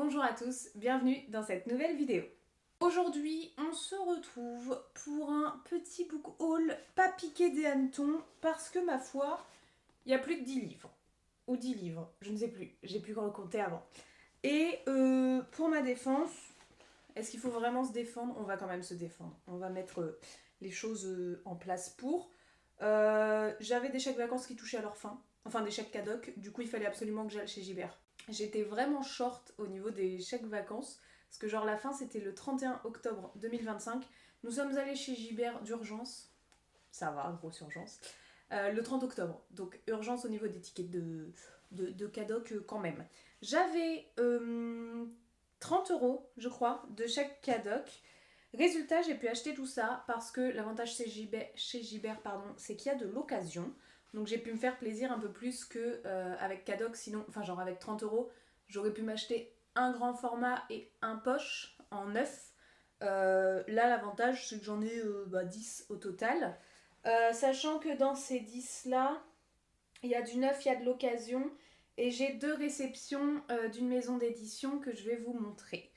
bonjour à tous, bienvenue dans cette nouvelle vidéo. Aujourd'hui, on se retrouve pour un petit book haul pas piqué des hannetons parce que ma foi, il y a plus de 10 livres. Ou 10 livres, je ne sais plus, j'ai pu recompter avant. Et pour ma défense, est-ce qu'il faut vraiment se défendre? On va quand même se défendre. On va mettre les choses en place pour. J'avais des chèques vacances qui touchaient à leur fin. Enfin des chèques cadoc, du coup il fallait absolument que j'aille chez Gibert. J'étais vraiment short au niveau des chèques vacances, parce que genre la fin c'était le 31 octobre 2025. Nous sommes allés chez Gibert d'urgence, ça va, grosse urgence, le 30 octobre. Donc urgence au niveau des tickets de cadoc quand même. J'avais 30 € je crois de chèque cadoc. Résultat, j'ai pu acheter tout ça parce que l'avantage chez Gibert, c'est qu'il y a de l'occasion. Donc j'ai pu me faire plaisir un peu plus que avec Cadoc, sinon, enfin genre avec 30 €, j'aurais pu m'acheter un grand format et un poche en neuf. Là l'avantage c'est que j'en ai 10 au total. Sachant que dans ces 10 là, il y a du neuf, il y a de l'occasion. Et j'ai 2 réceptions d'une maison d'édition que je vais vous montrer.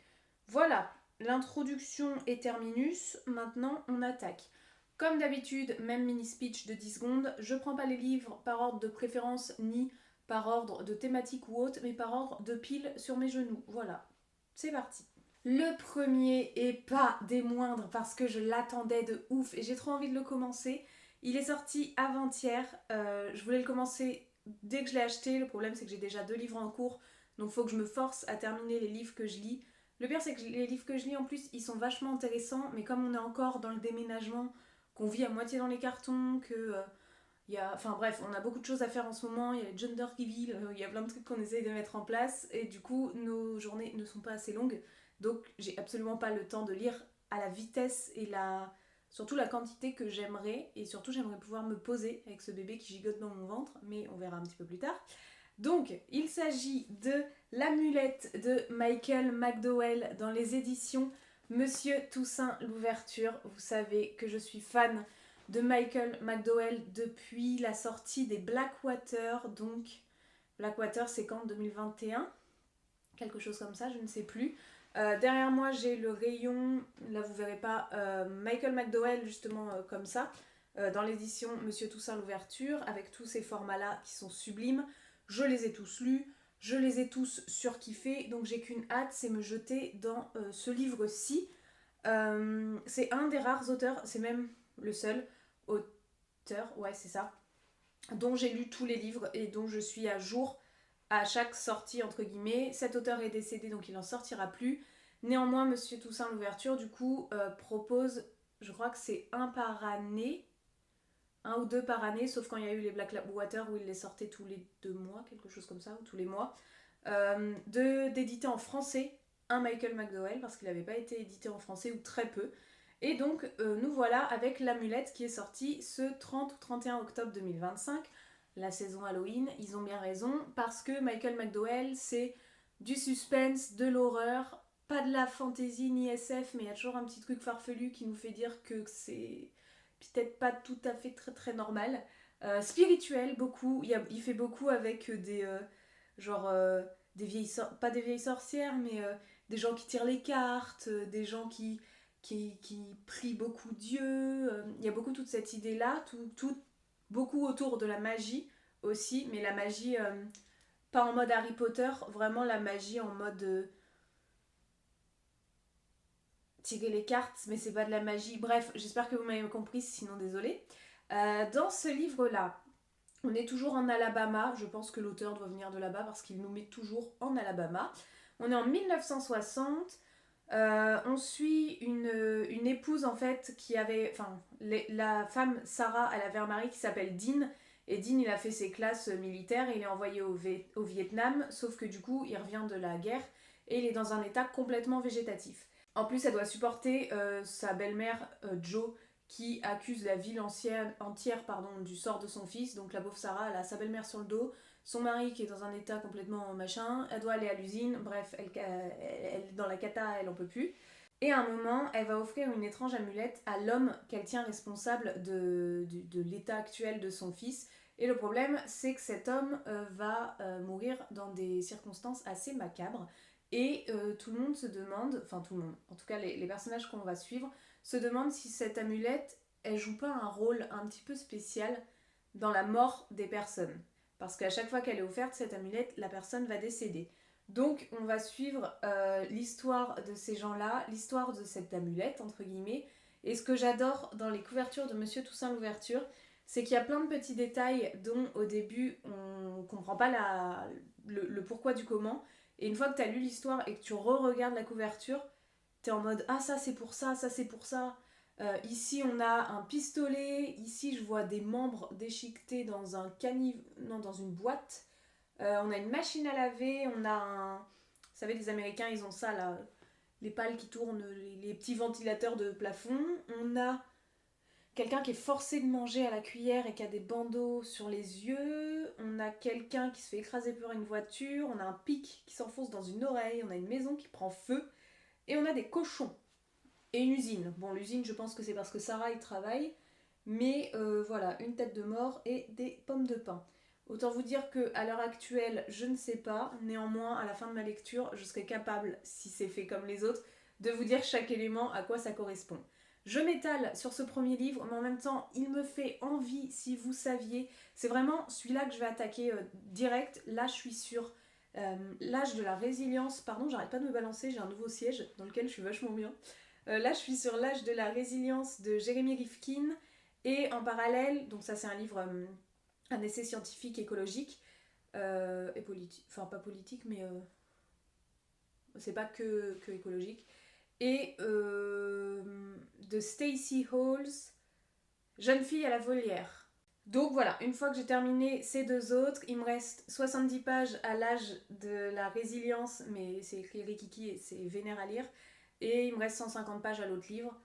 Voilà, l'introduction est terminus, maintenant on attaque. Comme d'habitude, même mini speech de 10 secondes, je prends pas les livres par ordre de préférence ni par ordre de thématique ou autre, mais par ordre de pile sur mes genoux. Voilà, c'est parti. Le premier et pas des moindres parce que je l'attendais de ouf et j'ai trop envie de le commencer. Il est sorti avant-hier, je voulais le commencer dès que je l'ai acheté. Le problème c'est que j'ai déjà 2 livres en cours, donc il faut que je me force à terminer les livres que je lis. Le pire c'est que les livres que je lis en plus ils sont vachement intéressants, mais comme on est encore dans le déménagement, qu'on vit à moitié dans les cartons, que enfin bref, on a beaucoup de choses à faire en ce moment, il y a les gender reveal, il y a plein de trucs qu'on essaye de mettre en place et du coup nos journées ne sont pas assez longues, donc j'ai absolument pas le temps de lire à la vitesse et surtout la quantité que j'aimerais, et surtout j'aimerais pouvoir me poser avec ce bébé qui gigote dans mon ventre, mais on verra un petit peu plus tard. Donc, il s'agit de L'amulette de Michael McDowell dans les éditions Monsieur Toussaint Louverture. Vous savez que je suis fan de Michael McDowell depuis la sortie des Blackwater. Donc, Blackwater, c'est quand 2021 ? Quelque chose comme ça, je ne sais plus. Derrière moi, j'ai le rayon, là vous verrez pas, Michael McDowell, justement comme ça, dans l'édition Monsieur Toussaint Louverture, avec tous ces formats-là qui sont sublimes. Je les ai tous lus, je les ai tous surkiffés, donc j'ai qu'une hâte, c'est me jeter dans ce livre-ci. C'est un des rares auteurs, c'est même le seul auteur, ouais c'est ça, dont j'ai lu tous les livres et dont je suis à jour à chaque sortie entre guillemets. Cet auteur est décédé donc il n'en sortira plus. Néanmoins Monsieur Toussaint Louverture du coup propose, je crois que c'est un par année, un ou deux par année, sauf quand il y a eu les Blackwater où il les sortait tous les 2 mois, quelque chose comme ça, ou tous les mois, d'éditer en français un Michael McDowell, parce qu'il n'avait pas été édité en français, ou très peu. Et donc nous voilà avec L'amulette qui est sortie ce 30 ou 31 octobre 2025, la saison Halloween. Ils ont bien raison, parce que Michael McDowell c'est du suspense, de l'horreur, pas de la fantasy ni SF, mais il y a toujours un petit truc farfelu qui nous fait dire que c'est peut-être pas tout à fait très très normal. Spirituel, beaucoup. Il fait beaucoup avec des des vieilles pas des vieilles sorcières, mais des gens qui tirent les cartes, des gens qui prient beaucoup Dieu. Il y a beaucoup toute cette idée-là, beaucoup autour de la magie aussi, mais la magie pas en mode Harry Potter, vraiment la magie en mode tirer les cartes, mais c'est pas de la magie. Bref, j'espère que vous m'avez compris, sinon désolé. Dans ce livre-là, on est toujours en Alabama. Je pense que l'auteur doit venir de là-bas parce qu'il nous met toujours en Alabama. On est en 1960. On suit une épouse en fait qui avait... Enfin, la femme Sarah, elle avait un mari qui s'appelle Dean. Et Dean, il a fait ses classes militaires et il est envoyé au Vietnam. Sauf que du coup, il revient de la guerre et il est dans un état complètement végétatif. En plus, elle doit supporter sa belle-mère Jo qui accuse la ville entière du sort de son fils. Donc la pauvre Sarah, elle a sa belle-mère sur le dos, son mari qui est dans un état complètement machin, elle doit aller à l'usine, bref, elle dans la cata, elle en peut plus. Et à un moment, elle va offrir une étrange amulette à l'homme qu'elle tient responsable de l'état actuel de son fils. Et le problème, c'est que cet homme va mourir dans des circonstances assez macabres. Et tout le monde se demande, enfin tout le monde, en tout cas les personnages qu'on va suivre, se demandent si cette amulette, elle joue pas un rôle un petit peu spécial dans la mort des personnes. Parce qu'à chaque fois qu'elle est offerte, cette amulette, la personne va décéder. Donc on va suivre l'histoire de ces gens-là, l'histoire de cette amulette, entre guillemets. Et ce que j'adore dans les couvertures de Monsieur Toussaint l'Ouverture, c'est qu'il y a plein de petits détails dont au début on comprend pas le pourquoi du comment. Et une fois que tu as lu l'histoire et que tu re-regardes la couverture, tu es en mode ah ça c'est pour ça, ça c'est pour ça. Ici on a un pistolet, ici je vois des membres déchiquetés dans un non, dans une boîte. On a une machine à laver, on a un... Vous savez les Américains ils ont ça là, les pales qui tournent, les petits ventilateurs de plafond. On a quelqu'un qui est forcé de manger à la cuillère et qui a des bandeaux sur les yeux. On a quelqu'un qui se fait écraser par une voiture. On a un pic qui s'enfonce dans une oreille. On a une maison qui prend feu. Et on a des cochons. Et une usine. Bon, l'usine, je pense que c'est parce que Sarah y travaille. Mais voilà, une tête de mort et des pommes de pin. Autant vous dire qu'à l'heure actuelle, je ne sais pas. Néanmoins, à la fin de ma lecture, je serai capable, si c'est fait comme les autres, de vous dire chaque élément à quoi ça correspond. Je m'étale sur ce premier livre, mais en même temps, il me fait envie, si vous saviez. C'est vraiment celui-là que je vais attaquer direct. Là, je suis sur l'âge de la résilience. Pardon, j'arrête pas de me balancer, j'ai un nouveau siège dans lequel je suis vachement bien. Là, je suis sur l'âge de la résilience de Jeremy Rifkin. Et en parallèle, donc ça c'est un livre, un essai scientifique écologique et politique. Enfin, pas politique, mais c'est pas que écologique. Et de Stacey Halls, Jeune fille à la volière. Donc voilà, une fois que j'ai terminé ces deux autres, il me reste 70 pages à l'âge de la résilience, mais c'est écrit Rikiki et c'est vénère à lire. Et il me reste 150 pages à l'autre livre.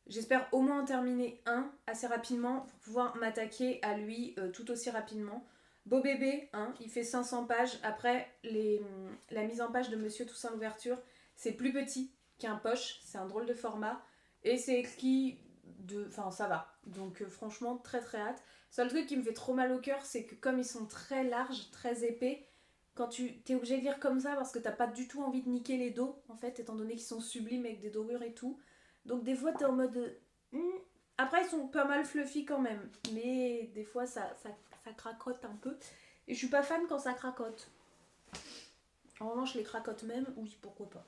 J'espère au moins en terminer un assez rapidement pour pouvoir m'attaquer à lui tout aussi rapidement. Beau bébé, hein, il fait 500 pages. Après, la mise en page de Monsieur Toussaint l'Ouverture, c'est plus petit qu'un poche, c'est un drôle de format. Et c'est écrit de... Enfin, ça va. Donc franchement, très très hâte. Seul truc qui me fait trop mal au cœur, c'est que comme ils sont très larges, très épais, quand tu t'es obligé de lire comme ça parce que t'as pas du tout envie de niquer les dos, en fait, étant donné qu'ils sont sublimes avec des dorures et tout. Donc des fois, t'es en mode... Après, ils sont pas mal fluffy quand même. Mais des fois, ça cracote un peu. Et je suis pas fan quand ça cracote. En revanche, les cracottes même, oui, pourquoi pas.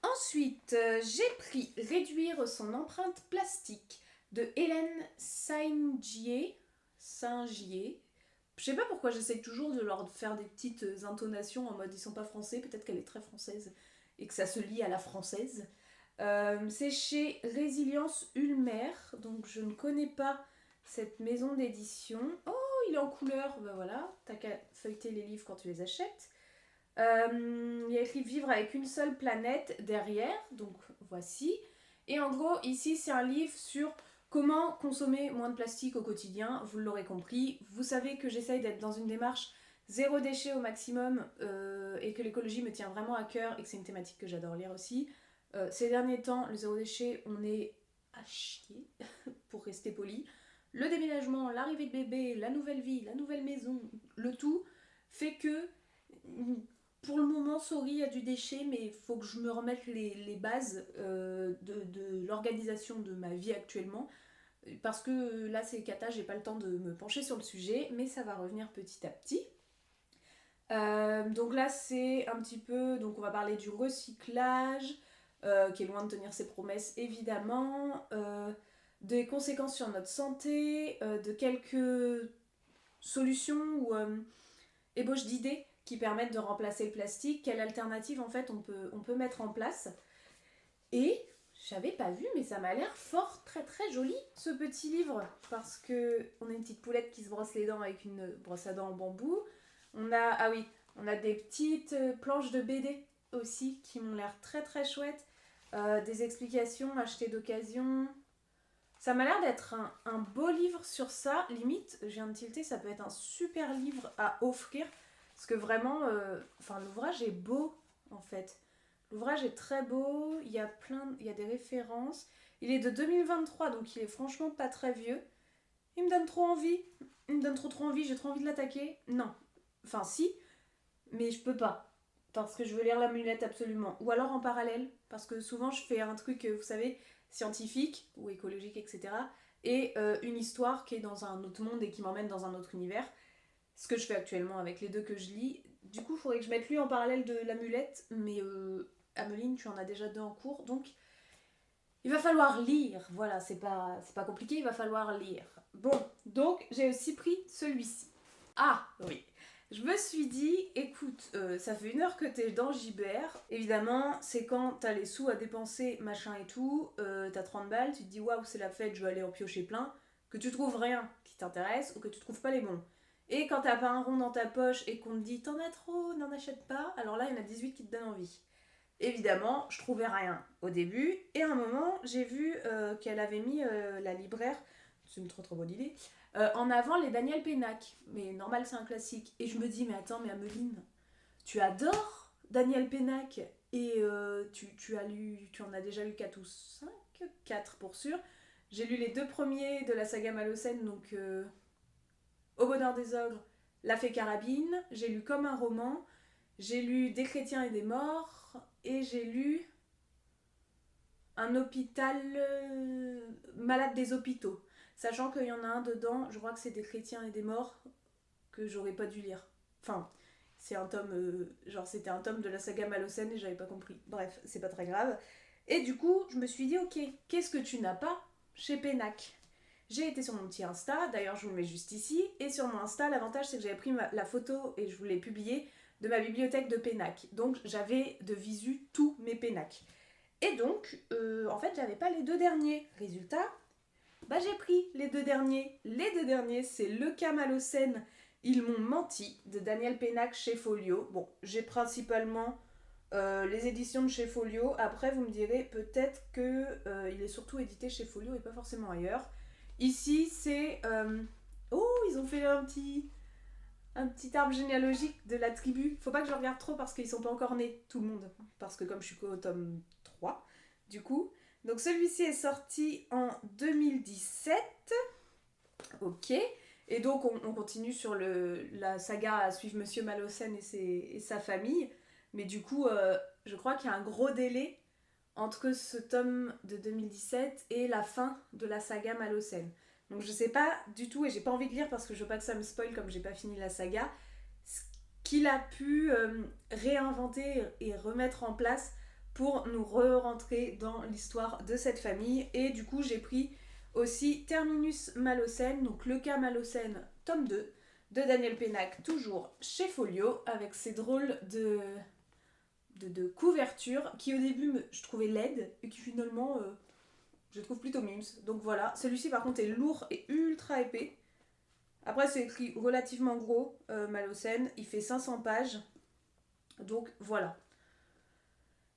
Ensuite, j'ai pris Réduire son empreinte plastique de Hélène Saint-Gier. Saint-Gier. Je sais pas pourquoi j'essaie toujours de leur faire des petites intonations en mode ils sont pas français, peut-être qu'elle est très française et que ça se lit à la française. C'est chez Résilience Ulmer, donc je ne connais pas cette maison d'édition. Oh, il est en couleur, bah voilà, t'as qu'à feuilleter les livres quand tu les achètes. Il y a écrit Vivre avec une seule planète derrière, donc voici. Et en gros, ici, c'est un livre sur comment consommer moins de plastique au quotidien. Vous l'aurez compris, vous savez que j'essaye d'être dans une démarche zéro déchet au maximum et que l'écologie me tient vraiment à cœur et que c'est une thématique que j'adore lire aussi. Ces derniers temps, le zéro déchet, on est à chier, pour rester poli. Le déménagement, l'arrivée de bébé, la nouvelle vie, la nouvelle maison, le tout fait que pour le moment, sorry, il y a du déchet, mais il faut que je me remette les bases de l'organisation de ma vie actuellement. Parce que là, c'est cata, j'ai pas le temps de me pencher sur le sujet, mais ça va revenir petit à petit. Donc là, c'est un petit peu... Donc on va parler du recyclage, qui est loin de tenir ses promesses, évidemment. Des conséquences sur notre santé, de quelques solutions ou ébauches d'idées qui permettent de remplacer le plastique, quelle alternative en fait on peut mettre en place. Et j'avais pas vu, mais ça m'a l'air fort très très joli ce petit livre, parce que on a une petite poulette qui se brosse les dents avec une brosse à dents en bambou. On a des petites planches de BD aussi qui m'ont l'air très très chouettes, des explications achetées d'occasion. Ça m'a l'air d'être un beau livre sur ça, limite, je viens de tilter, ça peut être un super livre à offrir. Parce que vraiment, l'ouvrage est beau, en fait. L'ouvrage est très beau, il y a des références. Il est de 2023, donc il est franchement pas très vieux. Il me donne trop envie. Il me donne trop envie, j'ai trop envie de l'attaquer. Non. Enfin, si, mais je peux pas. parce que je veux lire l'amulette absolument. Ou alors en parallèle, parce que souvent je fais un truc, vous savez, scientifique ou écologique, etc. Et une histoire qui est dans un autre monde et qui m'emmène dans un autre univers. Ce que je fais actuellement avec les deux que je lis. Du coup, il faudrait que je mette lui en parallèle de l'amulette, mais Ameline, tu en as déjà deux en cours, donc il va falloir lire. Voilà, c'est pas compliqué, il va falloir lire. Bon, donc j'ai aussi pris celui-ci. Ah, oui. Je me suis dit, écoute, ça fait 1 heure que t'es dans Gibert. Évidemment, c'est quand t'as les sous à dépenser, machin et tout, t'as 30 balles, tu te dis, waouh, c'est la fête, je vais aller en piocher plein, que tu trouves rien qui t'intéresse ou que tu trouves pas les bons. Et quand t'as pas un rond dans ta poche et qu'on te dit, t'en as trop, n'en achète pas, alors là, il y en a 18 qui te donnent envie. Évidemment, je trouvais rien au début, et à un moment, j'ai vu qu'elle avait mis la libraire, c'est une trop bonne idée, en avant les Daniel Pénac. Mais normal, c'est un classique. Et je me dis, mais attends, mais Ameline, tu adores Daniel Pénac, et tu en as déjà lu 4 ou 5, 4 pour sûr. J'ai lu les 2 premiers de la saga Malocène, donc Au bonheur des ogres, La Fée Carabine. J'ai lu Comme un roman, j'ai lu Des chrétiens et des morts, et j'ai lu Un hôpital malade des hôpitaux. Sachant qu'il y en a un dedans, je crois que c'est Des chrétiens et des morts, que j'aurais pas dû lire. Enfin, c'est un tome, genre c'était un tome de la saga Malocène et j'avais pas compris. Bref, c'est pas très grave. Et du coup, je me suis dit, ok, qu'est-ce que tu n'as pas chez Pénac? J'ai été sur mon petit Insta, d'ailleurs je vous le mets juste ici, et sur mon Insta, l'avantage c'est que j'avais pris la photo et je vous l'ai publiée de ma bibliothèque de Pénac. Donc j'avais de visu tous mes Pénac. Et donc, en fait, j'avais pas les 2 derniers. Résultat, bah j'ai pris les 2 derniers. Les 2 derniers, c'est Le Cas Malocène, Ils m'ont menti, de Daniel Pénac chez Folio. Bon, j'ai principalement les éditions de chez Folio. Après, vous me direz peut-être que il est surtout édité chez Folio et pas forcément ailleurs. Ici, c'est... Oh, ils ont fait un petit arbre généalogique de la tribu. Faut pas que je regarde trop parce qu'ils sont pas encore nés, tout le monde. Parce que comme je suis qu'au tome 3, du coup. Donc celui-ci est sorti en 2017. Ok. Et donc on continue sur la saga à suivre Monsieur Malocène et sa famille. Mais du coup, je crois qu'il y a un gros délai entre ce tome de 2017 et la fin de la saga Malocène. Donc je sais pas du tout, et j'ai pas envie de lire parce que je veux pas que ça me spoil comme j'ai pas fini la saga, ce qu'il a pu réinventer et remettre en place pour nous re-rentrer dans l'histoire de cette famille. Et du coup j'ai pris aussi Terminus Malocène, donc Le Cas Malocène, tome 2, de Daniel Pénac, toujours chez Folio, avec ces drôles de couverture qui au début je trouvais laide et qui finalement je trouve plutôt mimes. Donc voilà, celui-ci par contre est lourd et ultra épais. Après c'est écrit relativement gros, Malocène, il fait 500 pages. Donc voilà.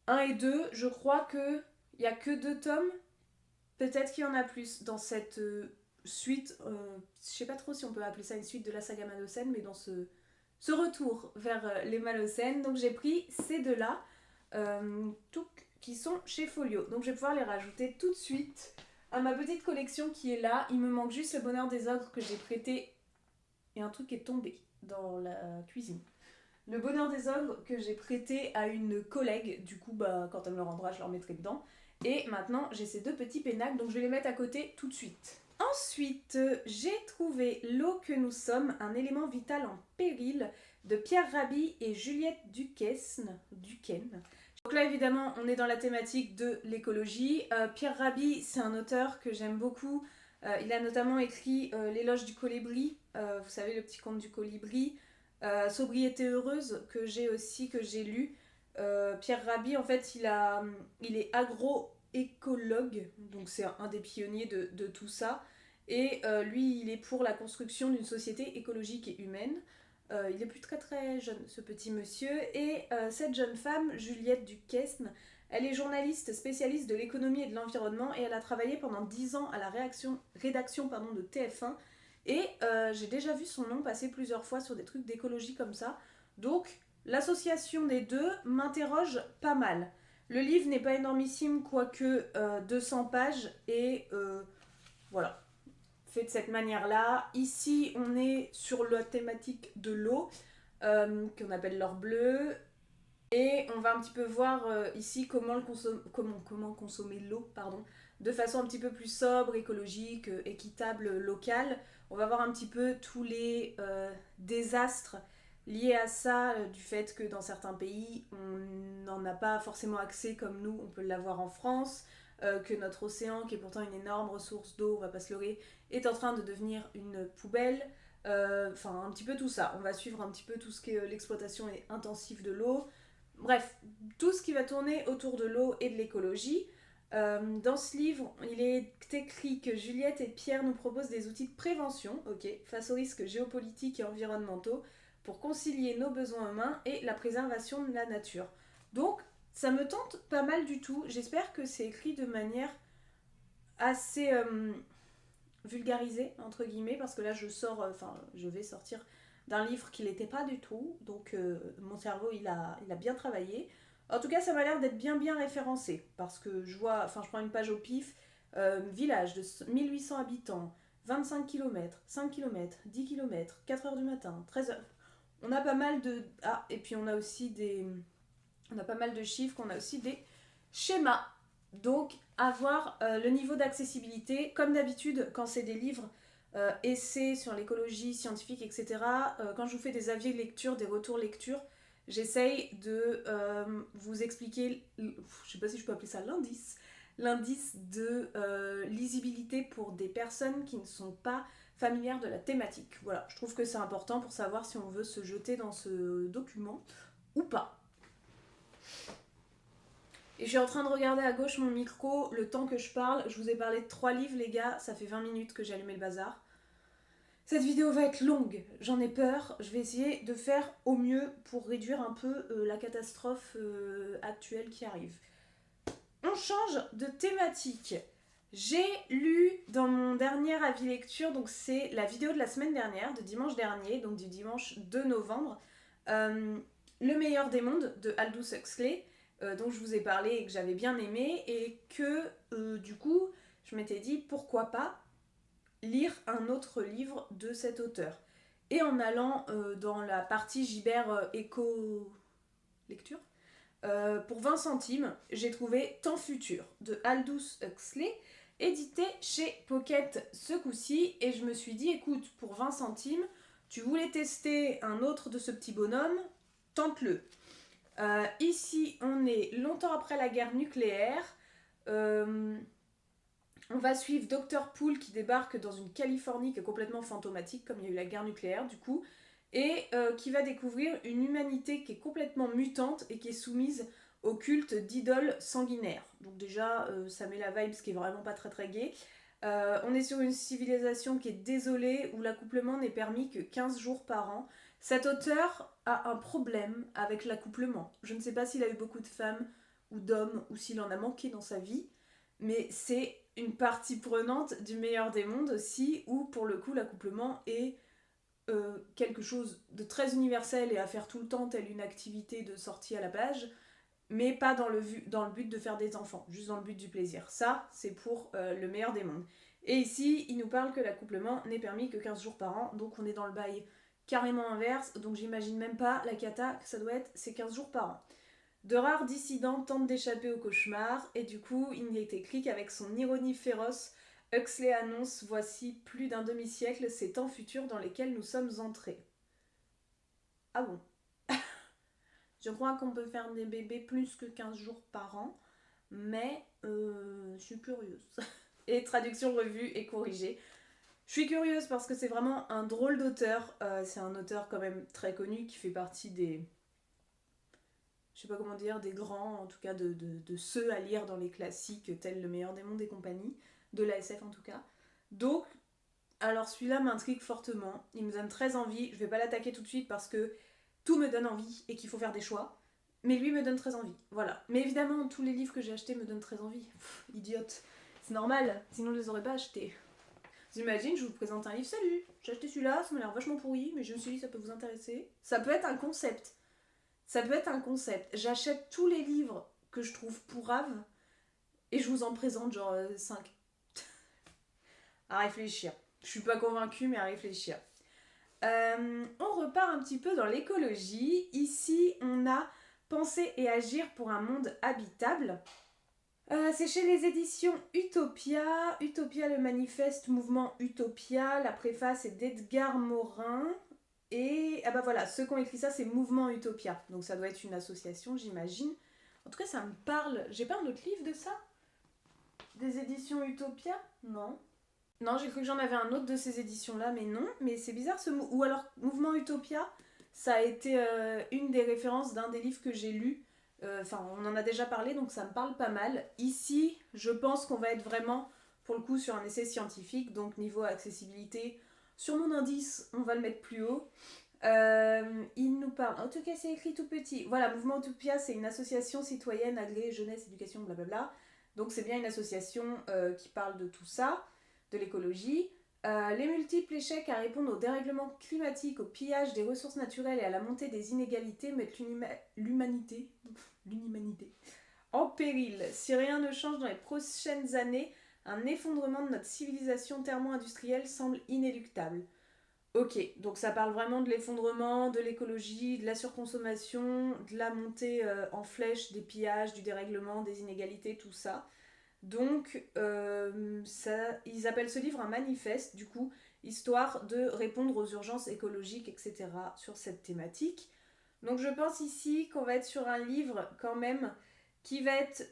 1 et 2, je crois que il y a que 2 tomes. Peut-être qu'il y en a plus dans cette suite. Je sais pas trop si on peut appeler ça une suite de la saga Malocène, mais dans ce retour vers les Malocènes. Donc j'ai pris ces deux-là, qui sont chez Folio. Donc je vais pouvoir les rajouter tout de suite à ma petite collection qui est là. Il me manque juste Le Bonheur des ogres que j'ai prêté et un truc est tombé dans la cuisine. Le Bonheur des ogres que j'ai prêté à une collègue. Du coup, bah, quand elle me le rendra, je le remettrai dedans. Et maintenant, j'ai ces 2 petits pénacles, donc je vais les mettre à côté tout de suite. Ensuite, j'ai trouvé L'eau que nous sommes, un élément vital en péril, de Pierre Rabhi et Juliette Duquesne. Donc là, évidemment, on est dans la thématique de l'écologie. Pierre Rabhi, c'est un auteur que j'aime beaucoup. Il a notamment écrit L'éloge du colibri, vous savez, le petit conte du colibri. Sobriété heureuse, que j'ai lu. Pierre Rabhi, en fait, il est agroécologue, donc c'est un des pionniers de tout ça. Et lui, il est pour la construction d'une société écologique et humaine. Il est plus très très jeune, ce petit monsieur. Et cette jeune femme, Juliette Duquesne, elle est journaliste spécialiste de l'économie et de l'environnement et elle a travaillé pendant 10 ans à la rédaction de TF1. Et j'ai déjà vu son nom passer plusieurs fois sur des trucs d'écologie comme ça. Donc, l'association des deux m'interroge pas mal. Le livre n'est pas énormissime, quoique 200 pages, et voilà, fait de cette manière-là. Ici, on est sur la thématique de l'eau, qu'on appelle l'or bleu. Et on va un petit peu voir ici comment consommer l'eau, pardon, de façon un petit peu plus sobre, écologique, équitable, locale. On va voir un petit peu tous les désastres liés à ça, du fait que dans certains pays, on n'en a pas forcément accès comme nous, on peut l'avoir en France, que notre océan, qui est pourtant une énorme ressource d'eau, on va pas se leurrer, est en train de devenir une poubelle. Enfin, un petit peu tout ça. On va suivre un petit peu tout ce qui est l'exploitation intensive de l'eau. Bref, tout ce qui va tourner autour de l'eau et de l'écologie. Dans ce livre, il est écrit que Juliette et Pierre nous proposent des outils de prévention, face aux risques géopolitiques et environnementaux, pour concilier nos besoins humains et la préservation de la nature. Donc, ça me tente pas mal du tout. J'espère que c'est écrit de manière assez vulgarisée, entre guillemets, parce que là, je vais sortir d'un livre qui l'était pas du tout, donc mon cerveau, il a bien travaillé. En tout cas, ça m'a l'air d'être bien référencé, parce que je prends une page au pif, village de 1800 habitants, 25 km, 5 km, 10 km, 4 heures du matin, 13 heures. On a pas mal de... Ah, et puis on a aussi des... On a pas mal de chiffres, on a aussi des schémas. Donc, avoir le niveau d'accessibilité, comme d'habitude, quand c'est des livres essais sur l'écologie scientifique, etc., quand je vous fais des avis de lecture, des retours lecture, j'essaye de vous expliquer, je sais pas si je peux appeler ça l'indice de lisibilité pour des personnes qui ne sont pas familières de la thématique. Voilà, je trouve que c'est important pour savoir si on veut se jeter dans ce document ou pas. Et je suis en train de regarder à gauche mon micro le temps que je parle. Je vous ai parlé de 3 livres, les gars. Ça fait 20 minutes que j'ai allumé le bazar. Cette vidéo va être longue, j'en ai peur. Je vais essayer de faire au mieux pour réduire un peu la catastrophe actuelle qui arrive. On change de thématique. J'ai lu dans mon dernier avis lecture, donc c'est la vidéo de la semaine dernière, de dimanche dernier, donc du dimanche 2 novembre, Le meilleur des mondes de Aldous Huxley, dont je vous ai parlé et que j'avais bien aimé, et que du coup, je m'étais dit pourquoi pas lire un autre livre de cet auteur. Et en allant dans la partie Gibert éco-lecture, pour 20 centimes, j'ai trouvé Temps futur de Aldous Huxley, édité chez Pocket ce coup-ci, et je me suis dit, écoute, pour 20 centimes, tu voulais tester un autre de ce petit bonhomme, tente-le. Ici, on est longtemps après la guerre nucléaire. On va suivre Dr. Poole qui débarque dans une Californie qui est complètement fantomatique, comme il y a eu la guerre nucléaire du coup, et qui va découvrir une humanité qui est complètement mutante et qui est soumise au culte d'idoles sanguinaires. Donc déjà, ça met la vibe, ce qui est vraiment pas très gai. On est sur une civilisation qui est désolée, où l'accouplement n'est permis que 15 jours par an. Cet auteur a un problème avec l'accouplement. Je ne sais pas s'il a eu beaucoup de femmes ou d'hommes, ou s'il en a manqué dans sa vie, mais c'est une partie prenante du meilleur des mondes aussi, où pour le coup l'accouplement est quelque chose de très universel et à faire tout le temps, telle une activité de sortie à la plage, mais pas dans le but de faire des enfants, juste dans le but du plaisir. Ça, c'est pour le meilleur des mondes. Et ici, il nous parle que l'accouplement n'est permis que 15 jours par an, donc on est dans le bail carrément inverse, donc j'imagine même pas la cata que ça doit être ces 15 jours par an. De rares dissidents tentent d'échapper au cauchemar, et du coup, il est écrit qu'avec son ironie féroce, Huxley annonce voici plus d'un demi-siècle ces temps futurs dans lesquels nous sommes entrés. Ah bon? Je crois qu'on peut faire des bébés plus que 15 jours par an, mais je suis curieuse. Et traduction revue et corrigée. Je suis curieuse parce que c'est vraiment un drôle d'auteur. C'est un auteur quand même très connu qui fait partie des... Je sais pas comment dire, des grands, en tout cas de ceux à lire dans les classiques tels Le meilleur des mondes et compagnie, de la SF en tout cas. Donc, alors celui-là m'intrigue fortement, il me donne très envie, je vais pas l'attaquer tout de suite parce que tout me donne envie et qu'il faut faire des choix, mais lui me donne très envie, voilà. Mais évidemment, tous les livres que j'ai achetés me donnent très envie. Pff, idiote, c'est normal, sinon je les aurais pas achetés. Vous imaginez, je vous présente un livre, salut, j'ai acheté celui-là, ça m'a l'air vachement pourri, mais je me suis dit ça peut vous intéresser. Ça peut être un concept. Ça peut être un concept. J'achète tous les livres que je trouve pourraves et je vous en présente genre 5. À réfléchir. Je suis pas convaincue, mais à réfléchir. On repart un petit peu dans l'écologie. Ici, on a Penser et agir pour un monde habitable. C'est chez les éditions Utopia. Utopia, le manifeste mouvement Utopia. La préface est d'Edgar Morin. Et ah bah voilà, ceux qui ont écrit ça, c'est Mouvement Utopia. Donc ça doit être une association, j'imagine. En tout cas, ça me parle. J'ai pas un autre livre de ça? Des éditions Utopia? Non. Non, j'ai cru que j'en avais un autre de ces éditions-là, mais non. Mais c'est bizarre ce mot. Ou alors, Mouvement Utopia, ça a été une des références d'un des livres que j'ai lu. Enfin, on en a déjà parlé, donc ça me parle pas mal. Ici, je pense qu'on va être vraiment, pour le coup, sur un essai scientifique. Donc, niveau accessibilité, sur mon indice, on va le mettre plus haut. Il nous parle, en tout cas c'est écrit tout petit. Voilà, Mouvement Utopia, c'est une association citoyenne agréée jeunesse, éducation, blablabla. Donc c'est bien une association qui parle de tout ça, de l'écologie. Les multiples échecs à répondre au dérèglement climatique, au pillage des ressources naturelles et à la montée des inégalités mettent l'humanité en péril. Si rien ne change dans les prochaines années, un effondrement de notre civilisation thermo-industrielle semble inéluctable. Ok, donc ça parle vraiment de l'effondrement, de l'écologie, de la surconsommation, de la montée en flèche, des pillages, du dérèglement, des inégalités, tout ça. Donc, ils appellent ce livre un manifeste, du coup, histoire de répondre aux urgences écologiques, etc., sur cette thématique. Donc, je pense ici qu'on va être sur un livre, quand même, qui va être...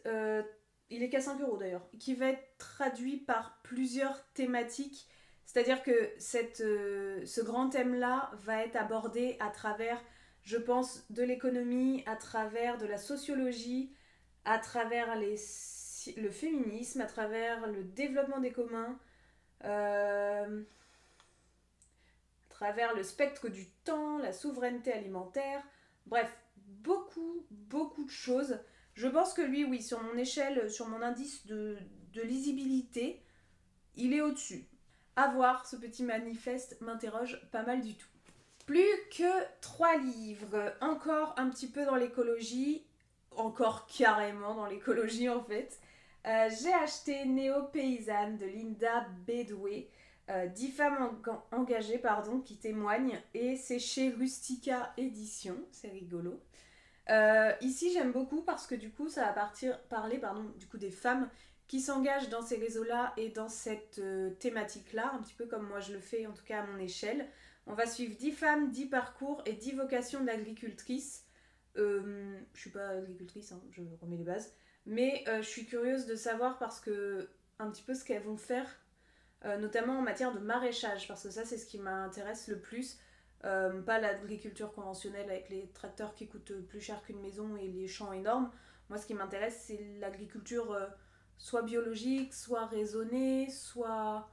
il est qu'à 5 € d'ailleurs, qui va être traduit par plusieurs thématiques. C'est-à-dire que ce grand thème-là va être abordé à travers, je pense, de l'économie, à travers de la sociologie, à travers le féminisme, à travers le développement des communs, à travers le spectre du temps, la souveraineté alimentaire, bref, beaucoup, beaucoup de choses. Je pense que lui, oui, sur mon échelle, sur mon indice de lisibilité, il est au-dessus. À voir, ce petit manifeste m'interroge pas mal du tout. Plus que 3 livres, encore un petit peu dans l'écologie, encore carrément dans l'écologie en fait. J'ai acheté Néo-Paysanne de Linda Bedoué, 10 femmes engagées qui témoignent, et c'est chez Rustica Édition, c'est rigolo. Ici j'aime beaucoup parce que du coup ça va parler du coup des femmes qui s'engagent dans ces réseaux-là et dans cette thématique-là, un petit peu comme moi je le fais, en tout cas à mon échelle. On va suivre 10 femmes, 10 parcours et 10 vocations d'agricultrices. Je suis pas agricultrice, hein, je remets les bases. Mais je suis curieuse de savoir parce que un petit peu ce qu'elles vont faire, notamment en matière de maraîchage, parce que ça c'est ce qui m'intéresse le plus. Pas l'agriculture conventionnelle avec les tracteurs qui coûtent plus cher qu'une maison et les champs énormes. Moi ce qui m'intéresse c'est l'agriculture... soit biologique, soit raisonné, soit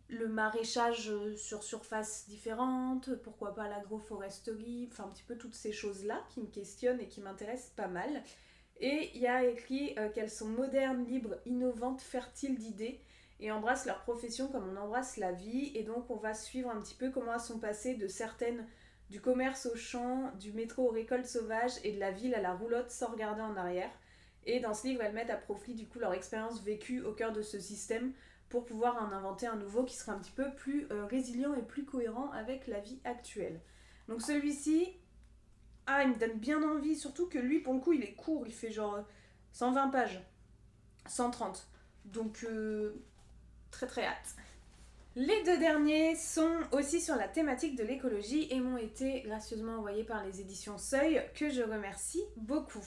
le maraîchage sur surface différente, pourquoi pas l'agroforesterie, enfin un petit peu toutes ces choses-là qui me questionnent et qui m'intéressent pas mal. Et il y a écrit qu'elles sont modernes, libres, innovantes, fertiles d'idées et embrassent leur profession comme on embrasse la vie. Et donc on va suivre un petit peu comment elles sont passées de certaines du commerce au champ, du métro aux récoltes sauvages et de la ville à la roulotte sans regarder en arrière. Et dans ce livre, elles mettent à profit du coup leur expérience vécue au cœur de ce système pour pouvoir en inventer un nouveau qui sera un petit peu plus résilient et plus cohérent avec la vie actuelle. Donc celui-ci, il me donne bien envie, surtout que lui, pour le coup, il est court, il fait genre 120 pages, 130. Donc très très hâte. Les 2 derniers sont aussi sur la thématique de l'écologie et m'ont été gracieusement envoyés par les éditions Seuil, que je remercie beaucoup.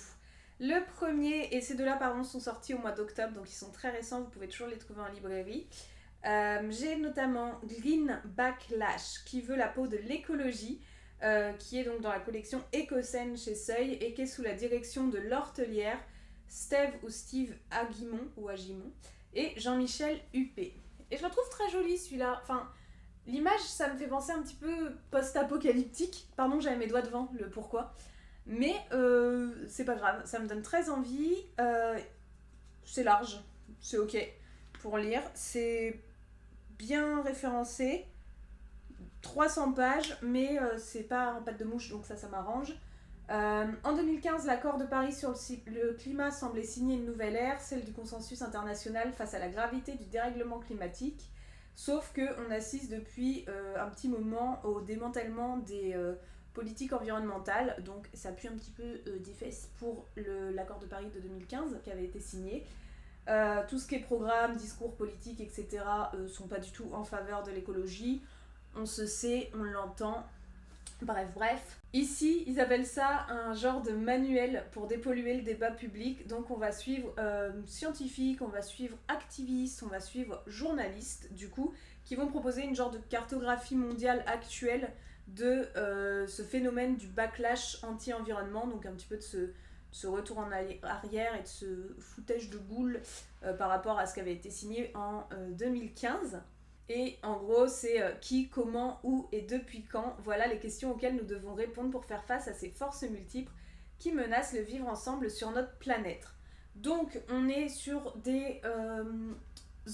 Le premier, et ces 2-là sont sortis au mois d'octobre, donc ils sont très récents, vous pouvez toujours les trouver en librairie. J'ai notamment Green Backlash, qui veut la peau de l'écologie, qui est donc dans la collection Écocène chez Seuil, et qui est sous la direction de l'hortelière Steve Agimon, et Jean-Michel Huppé. Et je le trouve très joli celui-là, enfin... L'image, ça me fait penser un petit peu post-apocalyptique. Pardon, j'avais mes doigts devant, le pourquoi. Mais c'est pas grave, ça me donne très envie. C'est large, c'est ok pour lire. C'est bien référencé. 300 pages, mais c'est pas en pâte de mouche, donc ça m'arrange. En 2015, l'accord de Paris sur le climat semblait signer une nouvelle ère, celle du consensus international face à la gravité du dérèglement climatique. Sauf qu'on assiste depuis un petit moment au démantèlement des politique environnementale, donc ça pue un petit peu des fesses pour l'accord de Paris de 2015 qui avait été signé. Tout ce qui est programme, discours politique, etc. Sont pas du tout en faveur de l'écologie. On se sait, on l'entend. Bref. Ici, ils appellent ça un genre de manuel pour dépolluer le débat public. Donc on va suivre scientifiques, on va suivre activistes, on va suivre journalistes, du coup, qui vont proposer une genre de cartographie mondiale actuelle de ce phénomène du backlash anti-environnement, donc un petit peu de ce retour en arrière et de ce foutage de boule par rapport à ce qui avait été signé en 2015. Et en gros, c'est qui, comment, où et depuis quand. Voilà les questions auxquelles nous devons répondre pour faire face à ces forces multiples qui menacent le vivre ensemble sur notre planète. Donc, on est sur des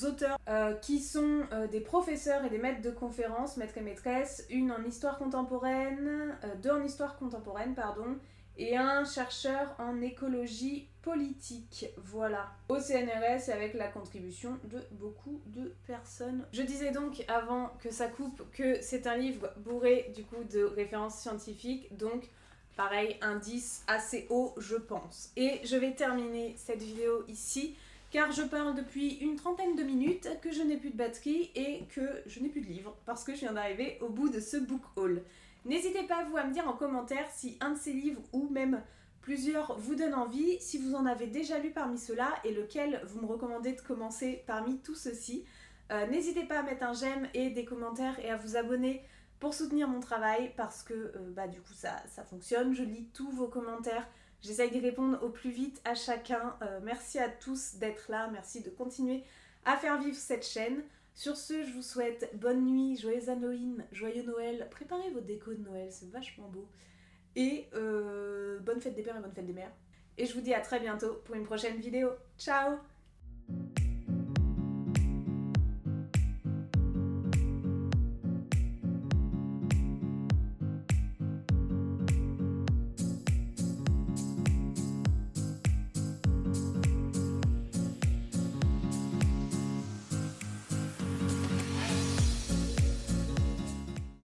auteurs qui sont des professeurs et des maîtres de conférences, maîtres et maîtresses, une en histoire contemporaine, deux en histoire contemporaine, pardon, et un chercheur en écologie politique, voilà, au CNRS avec la contribution de beaucoup de personnes. Je disais donc avant que ça coupe que c'est un livre bourré du coup de références scientifiques, donc pareil, indice assez haut je pense. Et je vais terminer cette vidéo ici, car je parle depuis une trentaine de minutes, que je n'ai plus de batterie et que je n'ai plus de livre, parce que je viens d'arriver au bout de ce book haul. N'hésitez pas vous à me dire en commentaire si un de ces livres ou même plusieurs vous donnent envie, si vous en avez déjà lu parmi ceux-là et lequel vous me recommandez de commencer parmi tous ceux-ci. N'hésitez pas à mettre un j'aime et des commentaires et à vous abonner pour soutenir mon travail parce que du coup ça fonctionne, je lis tous vos commentaires, j'essaye d'y répondre au plus vite à chacun. Merci à tous d'être là, merci de continuer à faire vivre cette chaîne. Sur ce, je vous souhaite bonne nuit, joyeux Halloween, joyeux Noël, préparez vos décos de Noël, c'est vachement beau. Et bonne fête des pères et bonne fête des mères. Et je vous dis à très bientôt pour une prochaine vidéo. Ciao!